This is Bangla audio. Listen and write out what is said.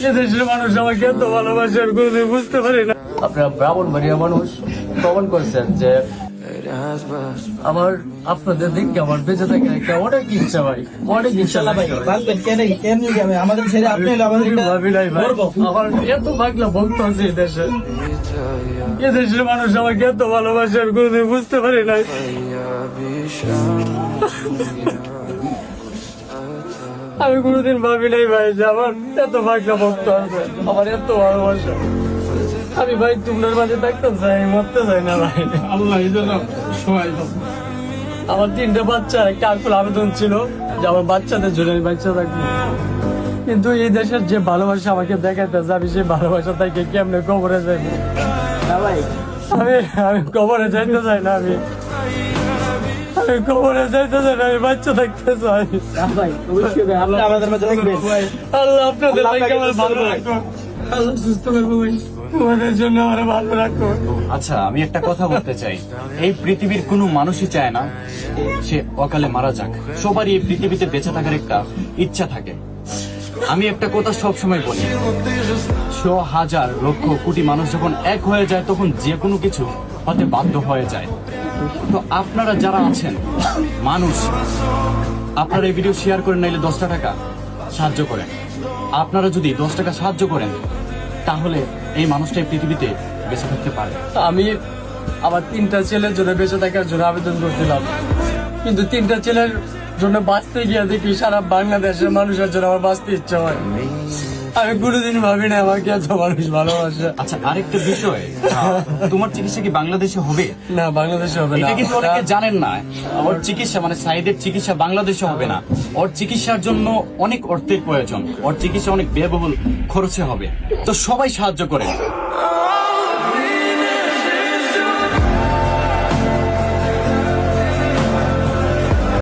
এদেশের মানুষ আমাকে এত ভালোবাসে আর কোনোদিন বুঝতে পারি না। আপনারা ব্রাহ্মণবাড়িয়া মানুষ প্রমাণ করছেন যে আমার আপনাদের দেখে আমার বেঁচে থাকে একটা অনেক ইচ্ছা ভাই, অনেক ইচ্ছা ভাই। আমাদের ছেড়ে আপনি ভাবি নাই ভাই, আমার এত পাগলা ভক্ত আছে এদেশে, এদেশের মানুষ আমাকে এত ভালোবাসে আর কোনোদিন বুঝতে পারি নাই। আমি কোনোদিন ভাবি নাই ভাই যে আমার এত পাগলা ভক্ত আছে, আমার এত ভালোবাসা। আমি ভাই তোমার মাঝে থাকতে চাই, মরতে চাই না ভাই। আল্লাহ সবাই আমার 3টে বাচ্চা, একটা আকুল আবেদন ছিল যে আমার বাচ্চাদের জন্য আমি বাচ্চা থাকবো, কিন্তু এই দেশের যে ভালোবাসা আমাকে দেখাইতেছে, আমি সেই ভালোবাসা থেকে কেমনে কবরে যাইব ভাই। আমি আমি কবরে যাইতে চাই না, আমি কবরে যাইতে চাই না, আমি বাচ্চা থাকতে চাই। আমাদের মাঝে থাকবেন আল্লাহ আপনাদের ভাইকে আমার ভালো রাখো, আল্লাহ সুস্থ করবো ভাই, তোমাদের জন্য আমার ভালো রাখো। আচ্ছা, আমি একটা কথা বলতে চাই। এই পৃথিবীর কোনো মানুষই চায় না সে অকালে মারা যাক। সবারই এই পৃথিবীতে বেঁচে থাকার একটা ইচ্ছা থাকে। আমি একটা কথা সব সময় বলি, 100,000 লক্ষ কোটি মানুষ যখন এক হয়ে যায় তখন যে কোনো কিছু হতে বাধ্য হয়ে যায়। তো আপনারা যারা আছেন মানুষ, আপনারা এই ভিডিও শেয়ার করেন, নাইলে 10টা টাকা সাহায্য করেন। আপনারা যদি 10 টাকা সাহায্য করেন তাহলে এই মানুষটা এই পৃথিবীতে বেঁচে থাকতে পারে। আমি আমার 3টা ছেলের জন্য বেঁচে থাকার জন্য আবেদন করছিলাম, কিন্তু 3টা ছেলের জন্য বাঁচতে গিয়ে দেখি সারা বাংলাদেশের মানুষের জন্য আমার বাঁচতে ইচ্ছা হয়। আমি কোনোদিন ভাবি না আমাকে এত মানুষ ভালোবাসে। আচ্ছা, আরেকটা বিষয়, তোমার চিকিৎসা কি বাংলাদেশে হবে? না, বাংলাদেশে হবে না। এটা কিন্তু অনেকে জানেন না। ওর চিকিৎসা মানে সাইদের চিকিৎসা বাংলাদেশে হবে না। ওর চিকিৎসার জন্য অনেক অর্থের প্রয়োজন, ওর চিকিৎসা অনেক ব্যয়বহুল খরচে হবে। তো সবাই সাহায্য করেন।